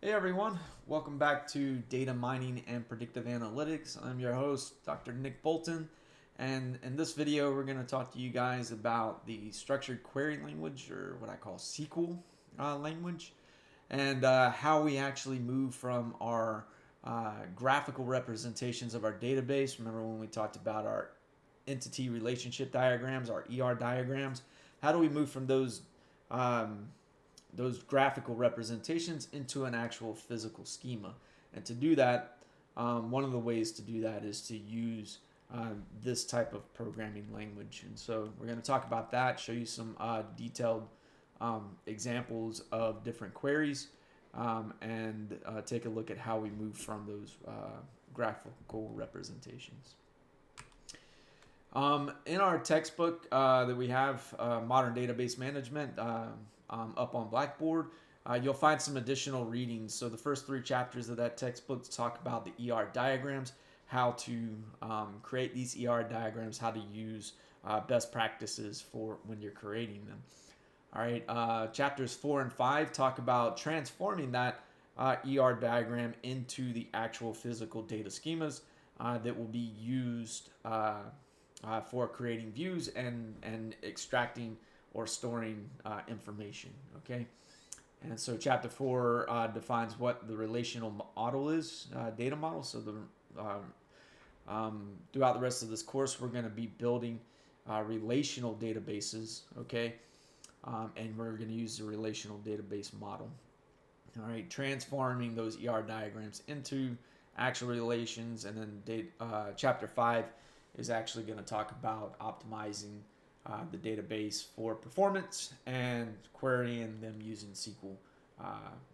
Hey everyone, welcome back to Data Mining and Predictive Analytics. I'm your host, Dr. Nick Bolton, and in this video we're going to talk to you guys about the structured query language, or what I call SQL language, and how we actually move from our graphical representations of our database. Remember when we talked about our entity relationship diagrams, our ER diagrams? How do we move from um, those graphical representations into an actual physical schema? And to do that, one of the ways to do that is to use this type of programming language. And so we're going to talk about that, show you some detailed examples of different queries, and take a look at how we move from those graphical representations. In our textbook that we have, Modern Database Management, up on Blackboard, you'll find some additional readings. So the first 3 chapters of that textbook talk about the ER diagrams, how to create these ER diagrams, how to use best practices for when you're creating them. All right, chapters 4 and 5 talk about transforming that ER diagram into the actual physical data schemas that will be used for creating views and extracting or storing information. Okay, and so chapter 4 defines what the relational model is, data model. So throughout the rest of this course, we're going to be building relational databases. Okay, and we're going to use the relational database model. All right, transforming those ER diagrams into actual relations, and then chapter 5 is actually going to talk about optimizing the database for performance and querying them using SQL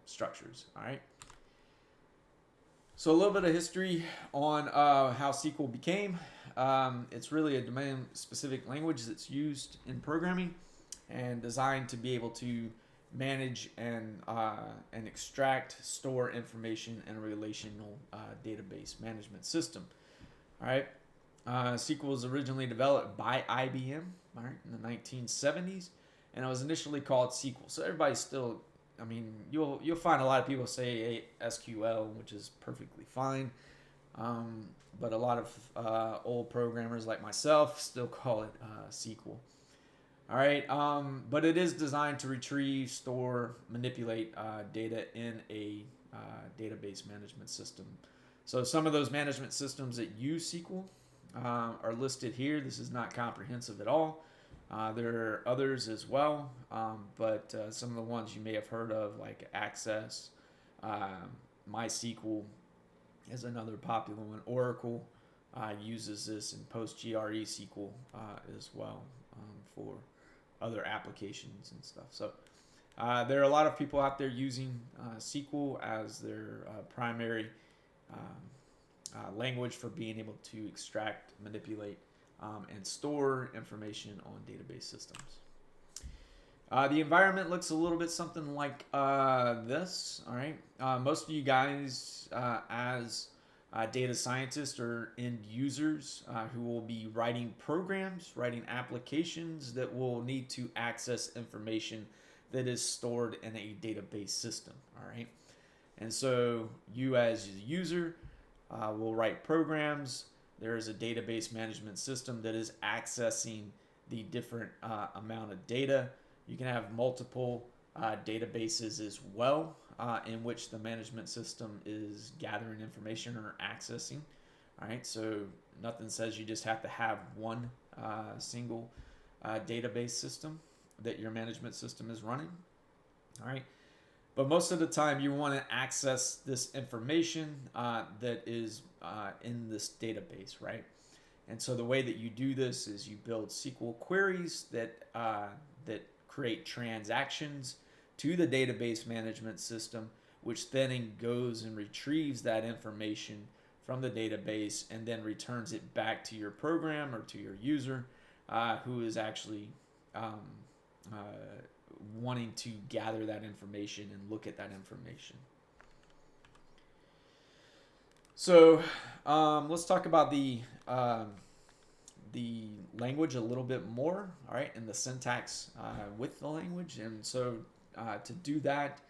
structures. All right. So a little bit of history on how SQL became. It's really a domain-specific language that's used in programming and designed to be able to manage and extract, store information in a relational database management system. All right. SQL was originally developed by IBM, all right, in the 1970s, and it was initially called SQL. So everybody's still, I mean, you'll find a lot of people say SQL, which is perfectly fine, but a lot of old programmers like myself still call it SQL. All right, but it is designed to retrieve, store, manipulate data in a database management system. So some of those management systems that use SQL are listed here. This is not comprehensive at all. There are others as well, but some of the ones you may have heard of, like Access, MySQL is another popular one. Oracle uses this, in PostgRE SQL as well for other applications and stuff. So there are a lot of people out there using SQL as their primary language for being able to extract, manipulate, and store information on database systems. The environment looks a little bit something like this. All right, most of you guys, as data scientists or end users who will be writing programs, writing applications that will need to access information that is stored in a database system. All right, and so you as a user will write programs. There is a database management system that is accessing the different amount of data. You can have multiple databases as well, in which the management system is gathering information or accessing. All right, so nothing says you just have to have one single database system that your management system is running. All right, but most of the time you want to access this information that is in this database, right? And so the way that you do this is you build SQL queries that create transactions to the database management system, which then goes and retrieves that information from the database and then returns it back to your program or to your user who is actually wanting to gather that information and look at that information. So let's talk about the language a little bit more, all right, and the syntax with the language. And so to do that,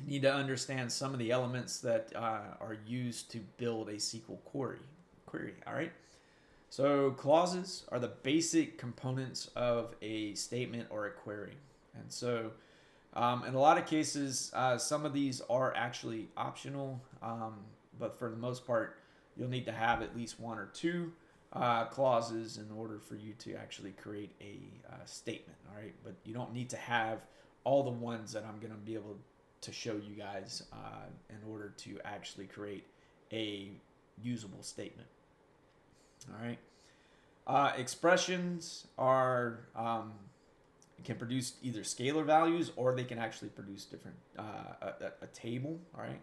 You need to understand some of the elements that are used to build a SQL query. All right. So clauses are the basic components of a statement or a query. And so in a lot of cases, some of these are actually optional, but for the most part, you'll need to have at least one or two clauses in order for you to actually create a statement. All right. But you don't need to have all the ones that I'm going to be able to show you guys in order to actually create a usable statement. All right. Expressions are can produce either scalar values, or they can actually produce different a table. All right.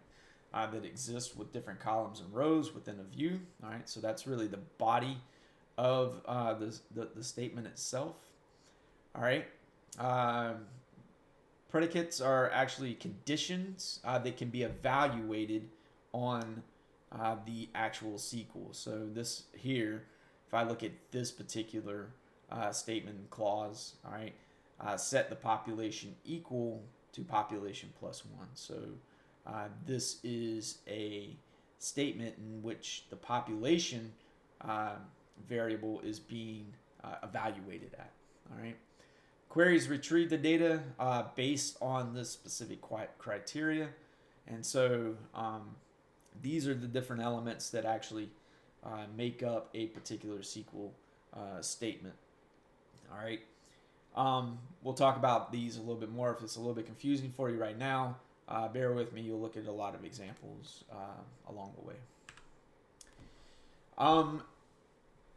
That exists with different columns and rows within a view. All right. So that's really the body of the statement itself. All right. Predicates are actually conditions that can be evaluated on the actual SQL. So this here, if I look at this particular statement clause, all right, set the population equal to population plus 1. So this is a statement in which the population variable is being evaluated at. All right. Queries retrieve the data based on this specific criteria. And so these are the different elements that actually make up a particular SQL statement. All right. We'll talk about these a little bit more if it's a little bit confusing for you right now. Bear with me. You'll look at a lot of examples along the way.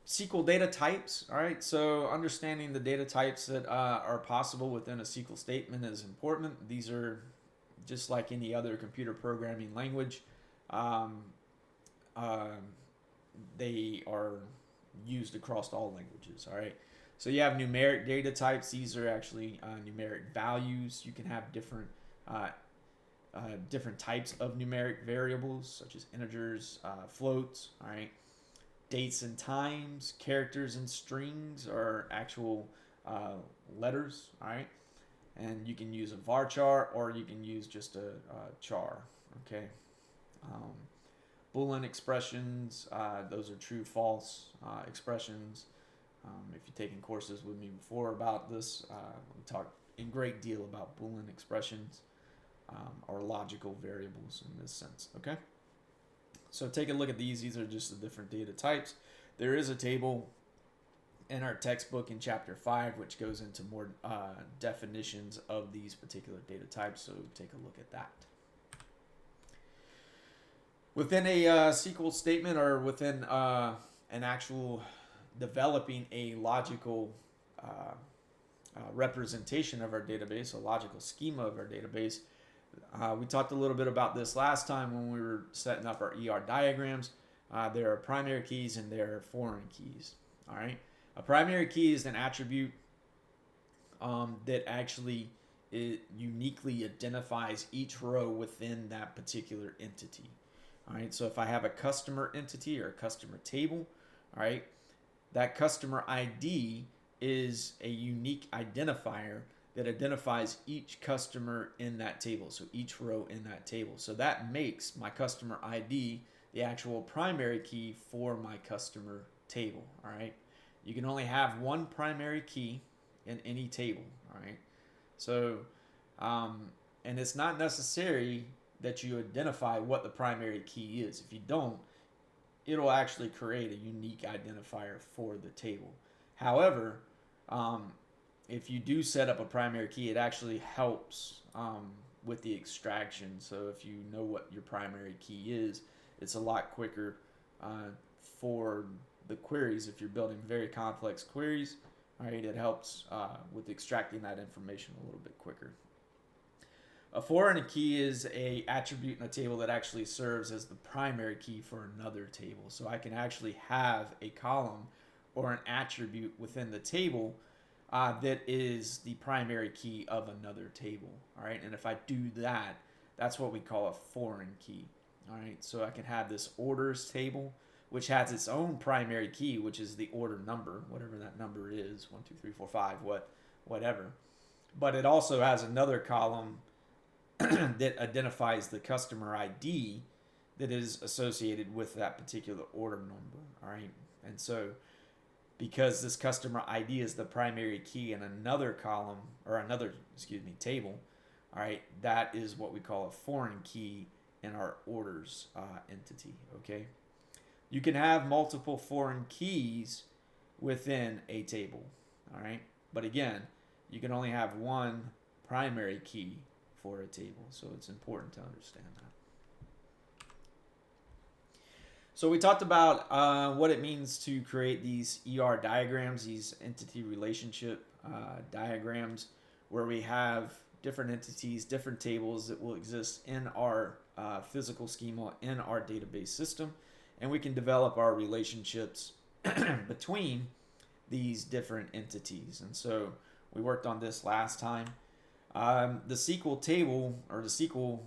SQL data types. All right, so understanding the data types that are possible within a SQL statement is important. These are just like any other computer programming language. They are used across all languages. All right, so you have numeric data types. These are actually numeric values. You can have different types of numeric variables, such as integers, floats. All right. Dates and times, characters and strings are actual letters, all right? And you can use a varchar, or you can use just a char, okay? Boolean expressions, those are true, false expressions. If you've taken courses with me before about this, we talk in great deal about Boolean expressions or logical variables in this sense, okay? So take a look at these. These are just the different data types. There is a table in our textbook in chapter 5 which goes into more definitions of these particular data types. So take a look at that. Within a SQL statement, or within an actual developing a logical representation of our database, a logical schema of our database, we talked a little bit about this last time when we were setting up our ER diagrams. There are primary keys and there are foreign keys. All right. A primary key is an attribute that actually uniquely identifies each row within that particular entity. All right. So if I have a customer entity or a customer table, all right, that customer ID is a unique identifier that identifies each customer in that table, so each row in that table. So that makes my customer ID the actual primary key for my customer table, all right? You can only have one primary key in any table, all right? So, and it's not necessary that you identify what the primary key is. If you don't, it'll actually create a unique identifier for the table. However, if you do set up a primary key, it actually helps with the extraction. So if you know what your primary key is, it's a lot quicker for the queries. If you're building very complex queries, right, it helps with extracting that information a little bit quicker. A foreign key is a attribute in a table that actually serves as the primary key for another table. So I can actually have a column or an attribute within the table that is the primary key of another table, all right? And if I do that, that's what we call a foreign key, all right? So I can have this orders table, which has its own primary key, which is the order number, whatever that number is, 1, 2, 3, 4, 5, whatever. But it also has another column that identifies the customer ID that is associated with that particular order number. All right. And so because this customer ID is the primary key in another column or another, table, all right, that is what we call a foreign key in our orders entity. Okay. You can have multiple foreign keys within a table. All right. But again, you can only have one primary key for a table. So it's important to understand that. So we talked about what it means to create these ER diagrams, these entity relationship diagrams, where we have different entities, different tables that will exist in our physical schema, in our database system, and we can develop our relationships between these different entities. And so we worked on this last time. The SQL table or the SQL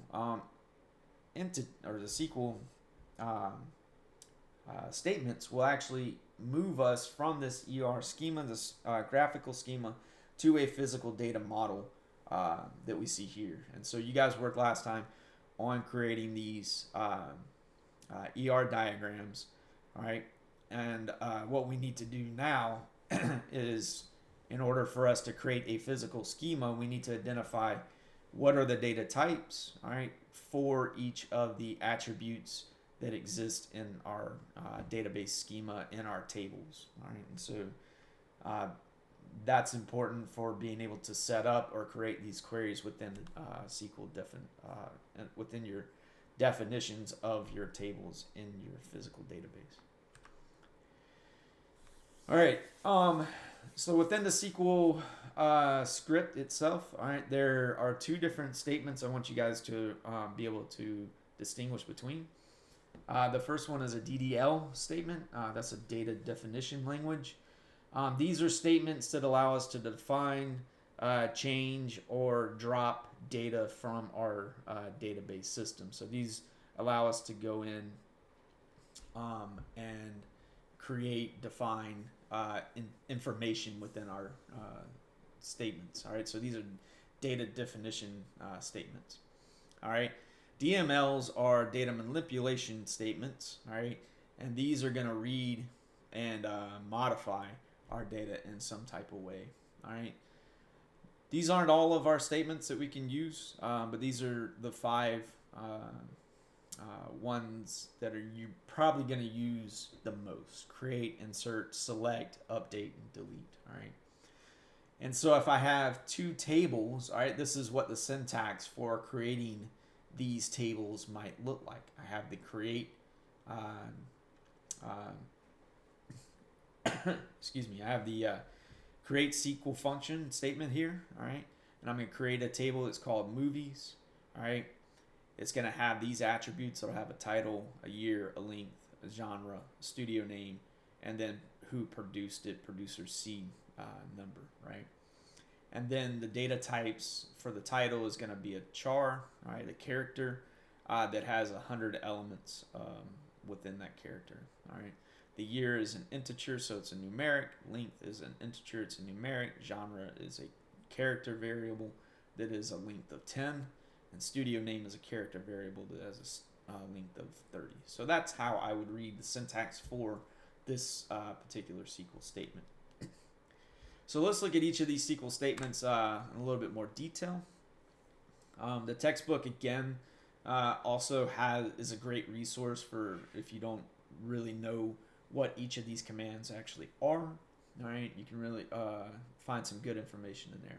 statements will actually move us from this ER schema, this graphical schema, to a physical data model that we see here. And so you guys worked last time on creating these ER diagrams, all right? And what we need to do now is, in order for us to create a physical schema, we need to identify what are the data types, all right, for each of the attributes that exist in our database schema in our tables. All right, and so that's important for being able to set up or create these queries within SQL within your definitions of your tables in your physical database. All right, so within the SQL script itself, all right, there are two different statements I want you guys to be able to distinguish between. The first one is a DDL statement. That's a data definition language. These are statements that allow us to define, change, or drop data from our database system. So these allow us to go in and create, define information within our statements. All right, so these are data definition statements. All right. DMLs are data manipulation statements, all right, and these are going to read and modify our data in some type of way, all right. These aren't all of our statements that we can use, but these are the 5 ones that are you probably going to use the most: create, insert, select, update, and delete, all right. And so if I have 2 tables, all right, this is what the syntax for creating these tables might look like. I have the create, excuse me, I have the create SQL function statement here, all right, and I'm going to create a table that's called movies, all right. It's going to have these attributes. It'll have a title, a year, a length, a genre, a studio name, and then who produced it, producer C number, right. And then the data types for the title is going to be a char, right, a character that has 100 elements within that character. All right. The year is an integer, so it's a numeric. Length is an integer, it's a numeric. Genre is a character variable that is a length of 10. And studio name is a character variable that has a length of 30. So that's how I would read the syntax for this particular SQL statement. So let's look at each of these SQL statements in a little bit more detail. The textbook, again, also is a great resource for if you don't really know what each of these commands actually are. All right, you can really find some good information in there.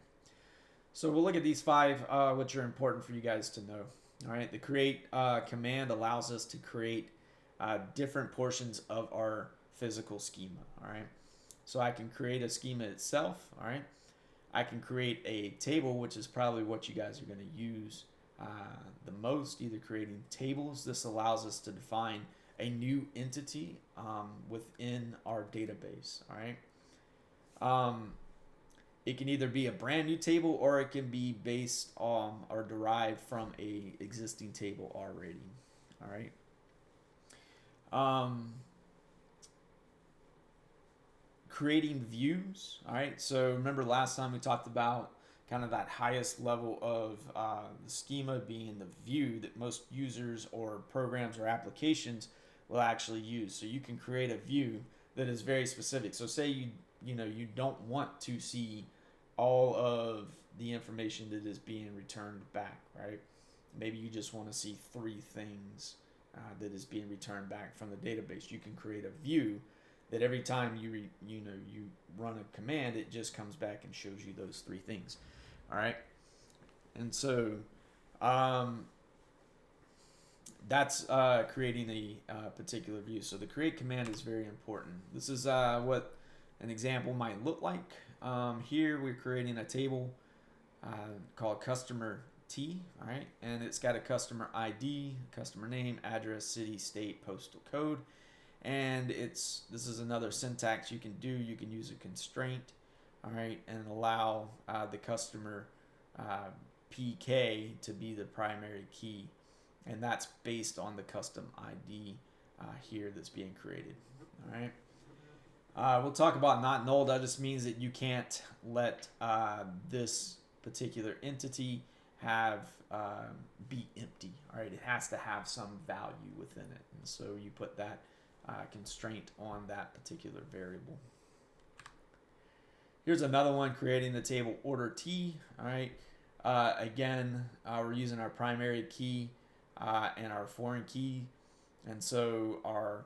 So we'll look at these 5, which are important for you guys to know. All right, the create command allows us to create different portions of our physical schema. All right. So I can create a schema itself, all right? I can create a table, which is probably what you guys are going to use the most, either creating tables. This allows us to define a new entity within our database, all right? It can either be a brand new table or it can be based on or derived from a existing table already, all right? Creating views, all right? So remember last time we talked about kind of that highest level of the schema being the view that most users or programs or applications will actually use. So you can create a view that is very specific. So say you don't want to see all of the information that is being returned back, right? Maybe you just want to see 3 things that is being returned back from the database. You can create a view that every time you run a command, it just comes back and shows you those 3 things. All right, and so that's creating a particular view. So the create command is very important. This is what an example might look like. Here we're creating a table called customer T, all right, and it's got a customer ID, customer name, address, city, state, postal code, and this is another syntax you can do. You can use a constraint, all right, and allow the customer PK to be the primary key, and that's based on the custom ID here that's being created, all right. We'll talk about not null. That just means that you can't let this particular entity be empty. All right, it has to have some value within it, and so you put that constraint on that particular variable. Here's another one, creating the table order T. All right, again, we're using our primary key and our foreign key, and so our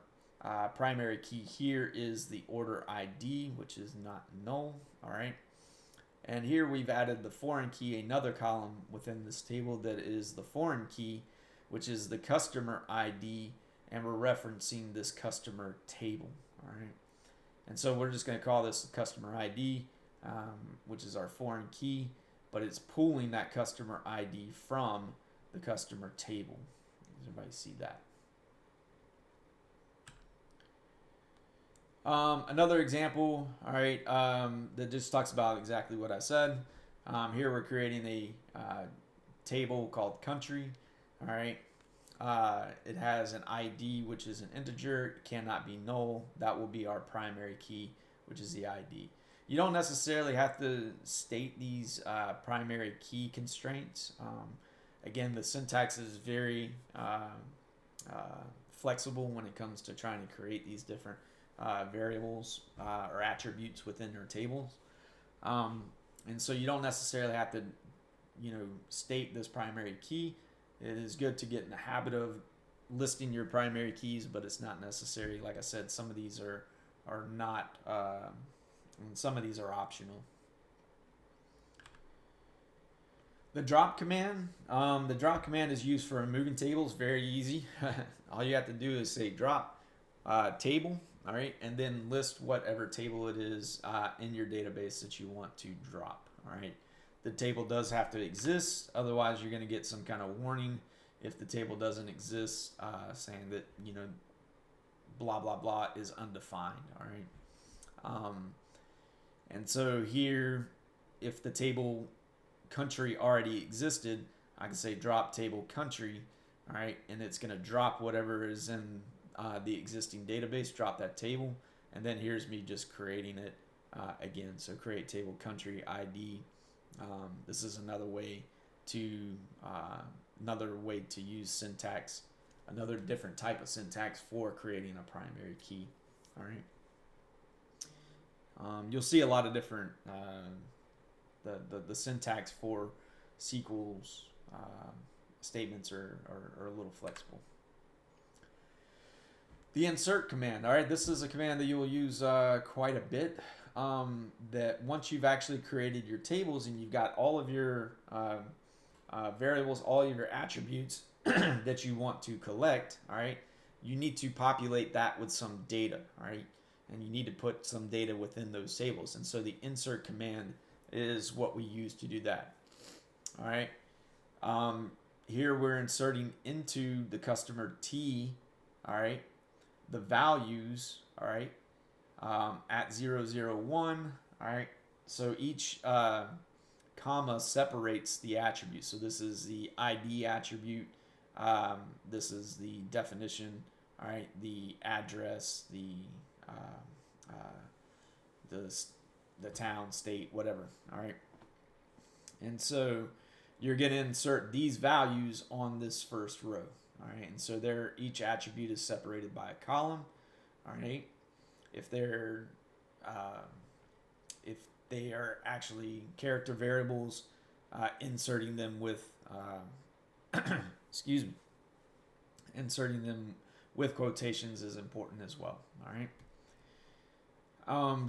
primary key here is the order ID, which is not null. All right. And here we've added the foreign key, another column within this table that is the foreign key, which is the customer ID, and we're referencing this customer table. All right. And so we're just going to call this customer ID, which is our foreign key, but it's pulling that customer ID from the customer table. Does everybody see that? Another example, all right, that just talks about exactly what I said. Here we're creating a table called country, all right. It has an ID, which is an integer. It cannot be null. That will be our primary key, which is the ID. You don't necessarily have to state these primary key constraints. Again, the syntax is very flexible when it comes to trying to create these different variables or attributes within our tables, and so you don't necessarily have to, state this primary key. It is good to get in the habit of listing your primary keys, but it's not necessary. Like I said, some of these are not, and some of these are optional. The drop command. The drop command is used for removing tables. Very easy. All you have to do is say drop table. All right, and then list whatever table it is in your database that you want to drop. All right, the table does have to exist, otherwise you're going to get some kind of warning if the table doesn't exist, saying that blah blah blah is undefined. All right, and so here, if the table country already existed, I can say drop table country. All right, and it's going to drop whatever is in the existing database, drop that table, and then here's me just creating it again. So create table country ID. This is another way to use syntax, another different type of syntax for creating a primary key. All right. You'll see a lot of different the syntax for SQL's statements are a little flexible. The insert command, all right, this is a command that you will use quite a bit. That once you've actually created your tables and you've got all of your variables, all of your attributes that you want to collect, all right, you need to populate that with some data, all right, and you need to put some data within those tables. And so the insert command is what we use to do that, all right. Here we're inserting into the customer T, all right, the values, all right, at 001, all right. So each comma separates the attribute. So this is the ID attribute. This is the definition, all right, the address, the town, state, whatever, all right. And so you're going to insert these values on this first row. All right, and so each attribute is separated by a column. All right, if they're if they are actually character variables, inserting them with excuse me, inserting them with quotations is important as well. All right.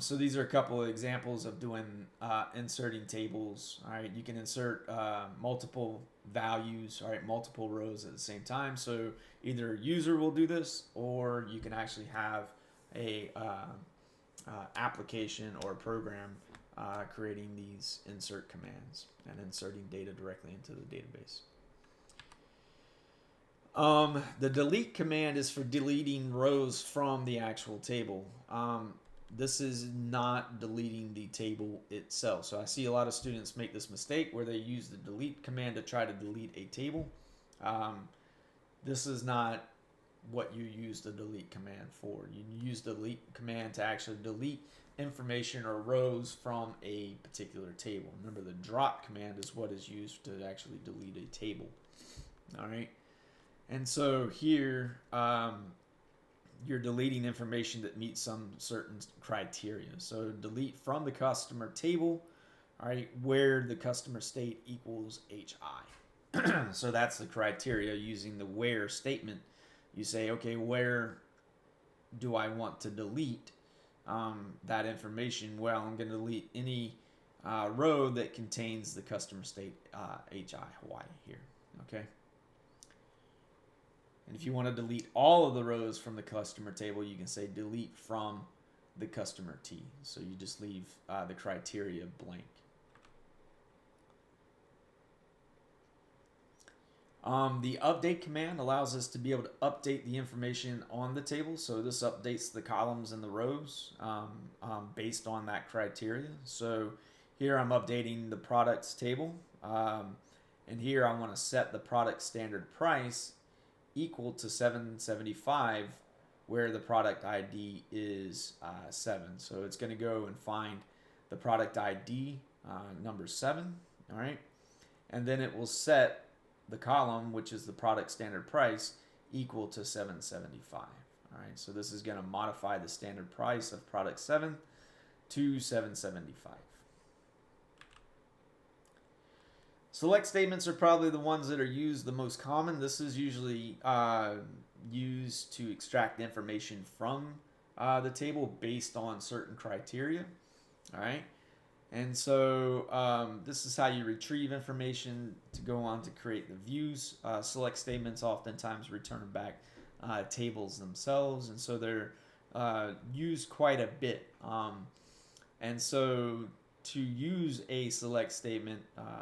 So these are a couple of examples of doing inserting tables. All right, you can insert multiple values, all right, multiple rows at the same time. So either a user will do this, or you can actually have a application or a program creating these insert commands and inserting data directly into the database. The delete command is for deleting rows from the actual table. This is not deleting the table itself. So I see a lot of students make this mistake where they use the delete command to try to delete a table. This is not what you use the delete command for. You use the delete command to actually delete information or rows from a particular table. Remember, the drop command is what is used to actually delete a table. All right. And so here, you're deleting information that meets some certain criteria. So delete from the customer table, all right, where the customer state equals HI. So that's the criteria. Using the where statement, you say, okay, where do I want to delete that information? Well, I'm going to delete any row that contains the customer state HI Hawaii here, okay? And if you want to delete all of the rows from the customer table, you can say delete from the customer T. So you just leave the criteria blank. The update command allows us to be able to update the information on the table. So this updates the columns and the rows based on that criteria. So here I'm updating the products table. And here I want to set the product standard price equal to $7.75, where the product ID is 7. So it's going to go and find the product ID number 7, all right? And then it will set the column, which is the product standard price, equal to $7.75, all right? So this is going to modify the standard price of product 7 to $7.75. Select statements are probably the ones that are used the most common. This is usually used to extract information from the table based on certain criteria. All right. And so this is how you retrieve information to go on to create the views. Select statements oftentimes return back tables themselves. And so they're used quite a bit. And so to use a select statement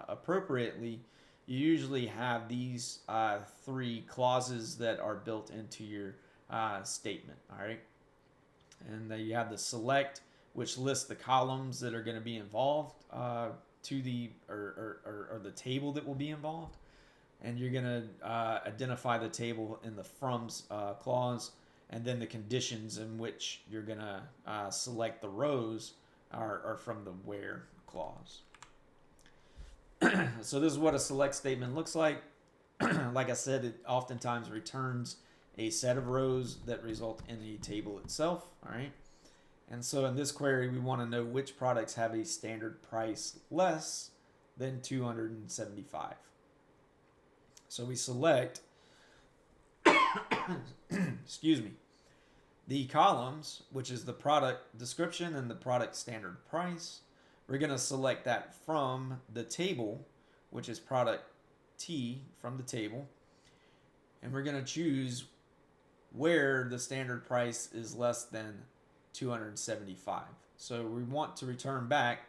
appropriately, you usually have these 3 clauses that are built into your statement, all right? And you have the select, which lists the columns that are going to be involved to the or the table that will be involved, and you're going to identify the table in the from's clause, and then the conditions in which you're going to select the rows are from the where clause. So this is what a select statement looks like. Like I said, it oftentimes returns a set of rows that result in a table itself, all right? And so in this query, we want to know which products have a standard price less than $275. So we select, excuse me, the columns, which is the product description and the product standard price. We're going to select that from the table, which is product T from the table. And we're going to choose where the standard price is less than 275. So we want to return back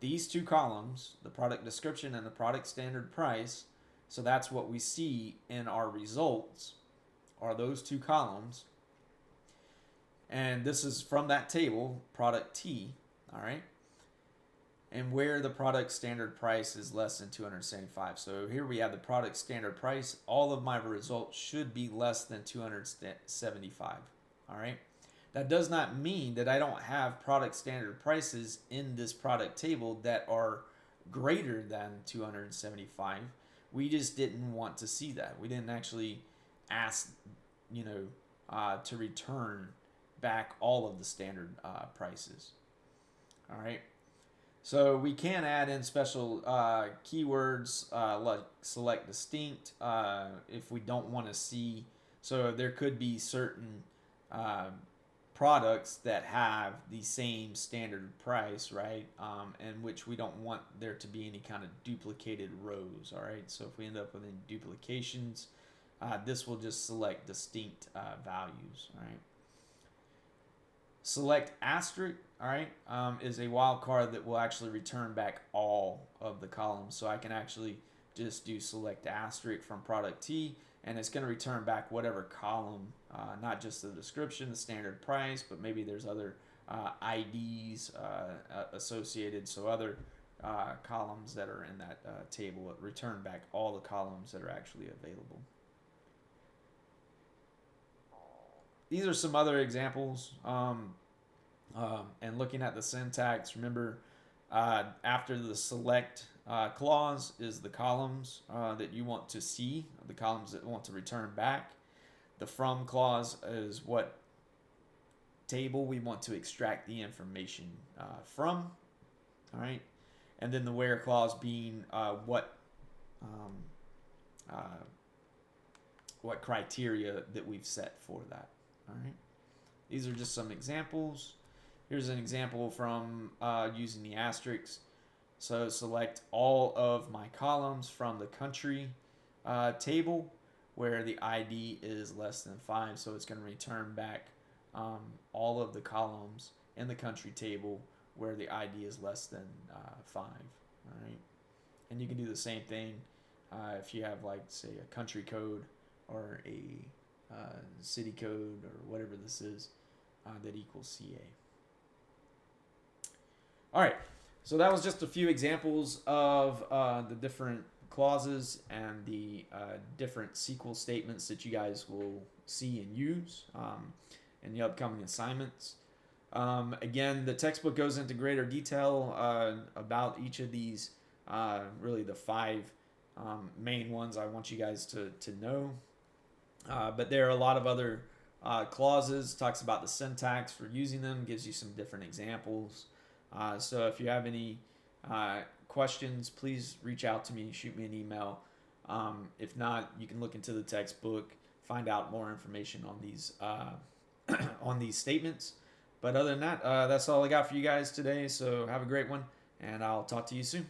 these 2 columns, the product description and the product standard price. So that's what we see in our results, are those 2 columns. And this is from that table, product T, all right? And where the product standard price is less than 275. So here we have the product standard price. All of my results should be less than 275, all right? That does not mean that I don't have product standard prices in this product table that are greater than 275. We just didn't want to see that. We didn't actually ask, to return back all of the standard prices. All right. So we can add in special keywords like select distinct if we don't want to see. So there could be certain products that have the same standard price, right? And which we don't want there to be any kind of duplicated rows, all right? So if we end up with any duplications, this will just select distinct values, all right? Select asterisk, all right, is a wildcard that will actually return back all of the columns. So I can actually just do select asterisk from product T, and it's going to return back whatever column, not just the description, the standard price, but maybe there's other IDs associated, so other columns that are in that table. It return back all the columns that are actually available. These are some other examples. And looking at the syntax, remember after the select clause is the columns that you want to see, the columns that want to return back. The from clause is what table we want to extract the information from. All right. And then the where clause being what criteria that we've set for that. All right. These are just some examples. Here's an example from using the asterisks. So select all of my columns from the country table where the ID is less than 5. So it's going to return back all of the columns in the country table where the ID is less than 5. All right. And you can do the same thing if you have, like, say, a country code or a city code or whatever this is that equals CA. All right, so that was just a few examples of the different clauses and the different SQL statements that you guys will see and use in the upcoming assignments. Again, the textbook goes into greater detail about each of these, really the 5 main ones I want you guys to know. But there are a lot of other clauses, talks about the syntax for using them, gives you some different examples. So if you have any questions, please reach out to me, shoot me an email. If not, you can look into the textbook, find out more information on these on these statements. But other than that, that's all I got for you guys today. So have a great one, and I'll talk to you soon.